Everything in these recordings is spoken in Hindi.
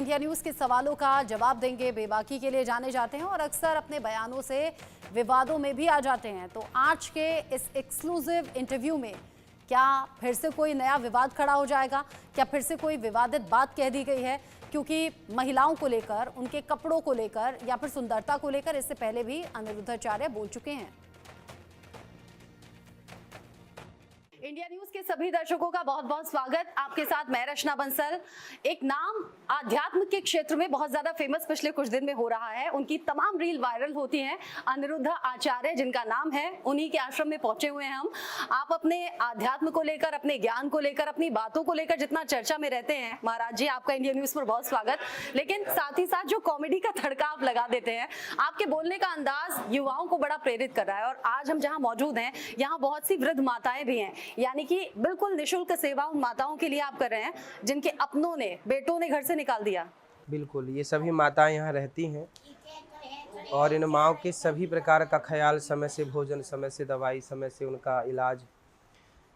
इंडिया न्यूज़ के सवालों का जवाब देंगे, बेबाकी के लिए जाने जाते हैं और अक्सर अपने बयानों से विवादों में भी आ जाते हैं। तो आज के इस एक्सक्लूसिव इंटरव्यू में क्या फिर से कोई नया विवाद खड़ा हो जाएगा? क्या फिर से कोई विवादित बात कह दी गई है? क्योंकि महिलाओं को लेकर, उनके कपड़ों को लेकर या फिर सुंदरता को लेकर इससे पहले भी अनिरुद्धाचार्य बोल चुके हैं। इंडिया न्यूज के सभी दर्शकों का बहुत बहुत स्वागत। आपके साथ मैं रचना बंसल। एक नाम आध्यात्म के क्षेत्र में बहुत ज्यादा फेमस पिछले कुछ दिन में हो रहा है। उनकी तमाम रील वायरल होती हैं। अनिरुद्ध आचार्य जिनका नाम है, उन्हीं के आश्रम में पहुंचे हुए हैं हम। आप अपने आध्यात्म को लेकर, अपने ज्ञान को लेकर, अपनी बातों को लेकर जितना चर्चा में रहते हैं, महाराज जी आपका इंडिया न्यूज पर बहुत स्वागत। लेकिन साथ ही साथ जो कॉमेडी का तड़का आप लगा देते हैं, आपके बोलने का अंदाज युवाओं को बड़ा प्रेरित कर रहा है। और आज हम जहाँ मौजूद हैं, यहाँ बहुत सी वृद्ध माताएं भी हैं, यानी कि बिल्कुल निशुल्क सेवा उन माताओं के लिए आप कर रहे हैं जिनके अपनों ने, बेटों ने घर से निकाल दिया। बिल्कुल, ये सभी माताएं यहाँ रहती हैं और इन माँओं के सभी प्रकार का ख्याल, समय से भोजन, समय से दवाई, समय से उनका इलाज,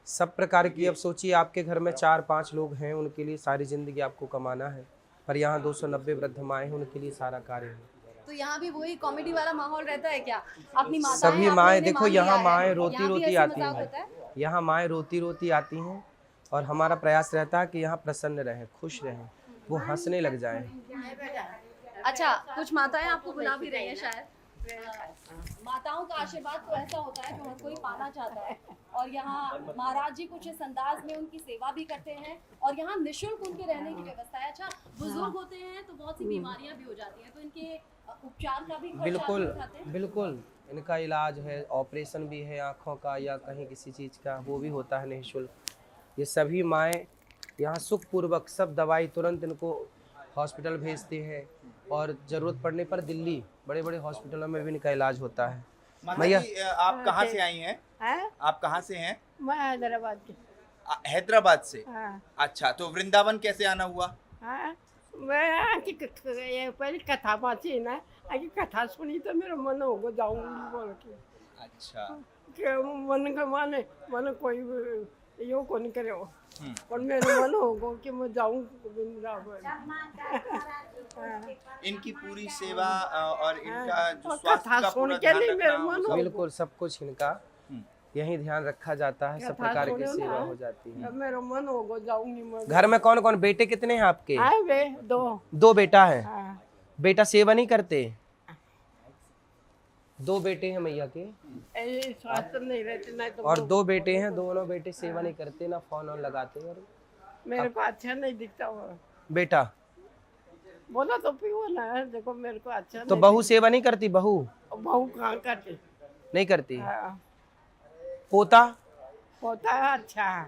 सब प्रकार की। अब सोचिए आपके घर में 4-5 लोग हैं, उनके लिए सारी ज़िंदगी आपको कमाना है, पर यहाँ 290 वृद्ध माएँ हैं, उनके लिए सारा कार्य है। तो यहाँ भी वही कॉमेडी वाला माहौल रहता है क्या? अपनी माताएं, सभी माएँ, देखो यहाँ माएँ रोती यहाँ रोती भी ऐसे आती मजाक हैं, होता है? यहाँ माएँ रोती रोती आती हैं और हमारा प्रयास रहता है कि यहाँ प्रसन्न रहें, खुश रहें, वो हंसने लग जाएं। अच्छा, कुछ माताएं आपको बुला भी रही हैं शायद। माताओं का आशीर्वाद तो ऐसा होता है जो हर कोई पाना चाहता है, और यहाँ महाराज जी कुछ इस अंदाज में उनकी सेवा भी करते हैं और यहाँ निशुल्क उनके रहने की व्यवस्था है। अच्छा, बुजुर्ग होते हैं तो बहुत सी बीमारियां भी हो जाती हैं, तो इनके उपचार का भी बिल्कुल उठाते हैं? बिल्कुल, इनका इलाज है, ऑपरेशन भी है आँखों का या कहीं किसी चीज़ का, वो भी होता है निःशुल्क। ये सभी माएँ यहाँ सुखपूर्वक सब दवाई तुरंत इनको हॉस्पिटल भेजते हैं और ज़रूरत पड़ने पर दिल्ली बड़े बड़े हॉस्पिटलों में भी इनका इलाज होता है। माता जी, आप कहाँ से आई हैं? आप कहाँ से हैं? मैं हैदराबाद की। हैदराबाद से। हाँ। अच्छा, तो वृंदावन कैसे आना हुआ? हाँ, मैं आके ये पहले कथा बाची है ना, आगे कथा सुनी तो मेरा मन हो गया जाऊंगी बोल के। अच्छा। के मन का मन कोई यो को नहीं करे हो, पर मेरा मन हो गया कि मैं जाऊँ वृंदावन। इनकी पूरी सेवा और इनका जो और स्वास्थ्य कथा का सुन पूरा के ध्यान नहीं मेरा रखना मन वो हो सब- बिल्कुल सब कुछ इनका यही ध्यान रखा जाता है, सब कथा प्रकार की सुनो सेवा ना। हो जाती है। अब मेरा मन हो गया जाऊंगी मैं। घर में कौन कौन, बेटे कितने हैं आपके? आए वे दो। 2 बेटा है। हाँ। बेटा सेवा नहीं करते? 2 बेटे हैं मैया के ऐसे स्वास्थ्य नहीं रहते नहीं तो और 2 बेटे हैं, दोनों बेटे सेवा नहीं करते, ना फोन ऑन लगाते। और मेरे को अच्छा नहीं दिखता वो। बेटा बोला तो पियो ना, देखो मेरे को अच्छा तो नहीं बहू सेवा नहीं करती? बहू बहू कहाँ करते? नहीं करती? हाँ, पोता होता है अच्छा।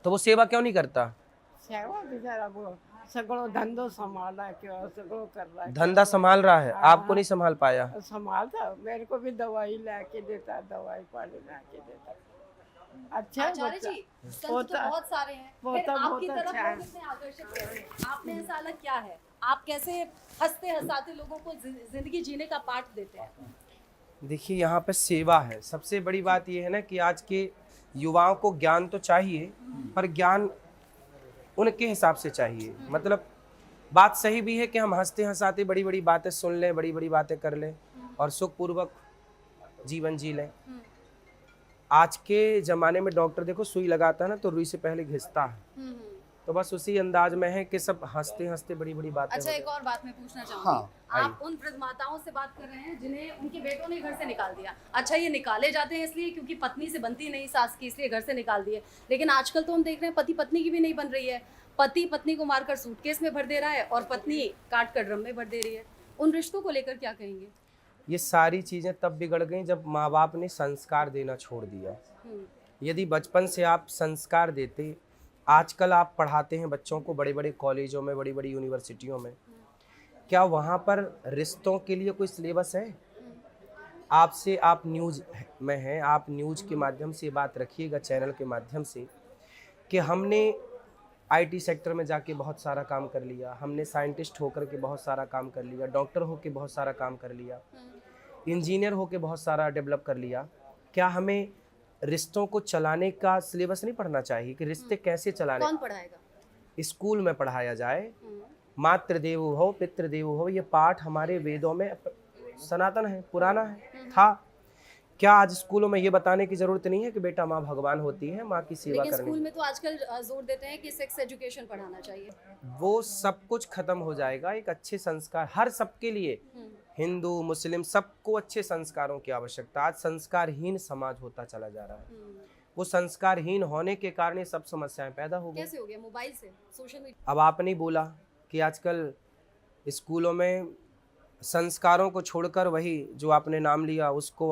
तो वो सेवा क्यों नहीं करता? सेवा बेचारा वो सगड़ो धंधो संभाला क्यों, सगड़ो कर रहा है। धंधा संभाल रहा है, आपको नहीं संभाल पाया? संभालता, मेरे को भी दवाई लाके देता, दवाई पानी लाके देता। अच्छा आचार्य बच्चा। जी, संत तो बहुत सारे हैं, फिर होता आपकी बहुत तरफ अच्छा है। लोग कितने आकर्षित होते हैं? आप में ऐसा अलग क्या है? आप कैसे हंसते हंसाते लोगों को जिंदगी जीने का पाठ देते हैं? देखिए यहाँ पे सेवा है। सबसे बड़ी बात ये है ना कि आज के युवाओं को ज्ञान तो चाहिए, पर ज्ञान उनके हिसाब से चाहिए। मतलब बात सही भी है कि हम हंसते हंसाते बड़ी बड़ी बातें सुन लें, बड़ी बड़ी बातें कर लें और सुखपूर्वक जीवन जी लें। आज के ज़माने में डॉक्टर देखो सुई लगाता है ना तो रुई से पहले घिसता है, तो बस उसी अंदाज में है कि सब हंसते हंसते बड़ी बड़ी बातें अच्छा, हो एक और बात मैं पूछना चाहूंगी। हाँ, आप उन वृद्ध माताओं से बात कर रहे हैं जिन्हें उनके बेटों ने घर से निकाल दिया। अच्छा, ये निकाले जाते हैं इसलिए क्योंकि पत्नी से बनती नहीं सास की, इसलिए घर से निकाल दिए। लेकिन आजकल तो हम देख रहे हैं पति पत्नी की भी नहीं बन रही है। पति पत्नी को मारकर सूटकेस में भर दे रहा है और पत्नी काट कर ड्रम में भर दे रही है। उन रिश्तों को लेकर क्या कहेंगे? ये सारी चीज़ें तब बिगड़ गई जब माँ बाप ने संस्कार देना छोड़ दिया। यदि बचपन से आप संस्कार देते, आजकल आप पढ़ाते हैं बच्चों को बड़े बड़े कॉलेजों में, बड़ी बड़ी यूनिवर्सिटियों में, क्या वहाँ पर रिश्तों के लिए कोई सिलेबस है? आपसे, आप न्यूज़ में हैं, आप न्यूज़ के माध्यम से बात रखिएगा, चैनल के माध्यम से, कि हमने आईटी सेक्टर में जाके बहुत सारा काम कर लिया, हमने साइंटिस्ट होकर के बहुत सारा काम कर लिया, डॉक्टर होके बहुत सारा काम कर लिया, इंजीनियर होके बहुत सारा डेवलप कर लिया। क्या हमें रिश्तों को चलाने का सिलेबस नहीं पढ़ना चाहिए कि रिश्ते कैसे चलाने? कौन पढ़ाएगा? स्कूल में पढ़ाया जाए, मातृदेवो भव पितृदेवो भव, ये पाठ हमारे वेदों में सनातन है, पुराना है, था। क्या आज स्कूलों में ये बताने की जरूरत नहीं है कि बेटा माँ भगवान होती है, माँ की सेवा लेकिन करनी। स्कूल में तो आजकल जोर देते हैं कि सेक्स एजुकेशन पढ़ाना चाहिए। वो सब कुछ खत्म हो जाएगा। एक अच्छे संस्कार हर सबके लिए, हिंदू मुस्लिम सबको अच्छे संस्कारों की आवश्यकता। आज संस्कारहीन समाज होता चला जा रहा है। वो संस्कारहीन होने के कारण ये सब समस्याएं पैदा हो गई। कैसे हो गया? मोबाइल से, सोशल मीडिया। अब आपने ही बोला कि आजकल स्कूलों में संस्कारों को छोड़कर वही जो आपने नाम लिया उसको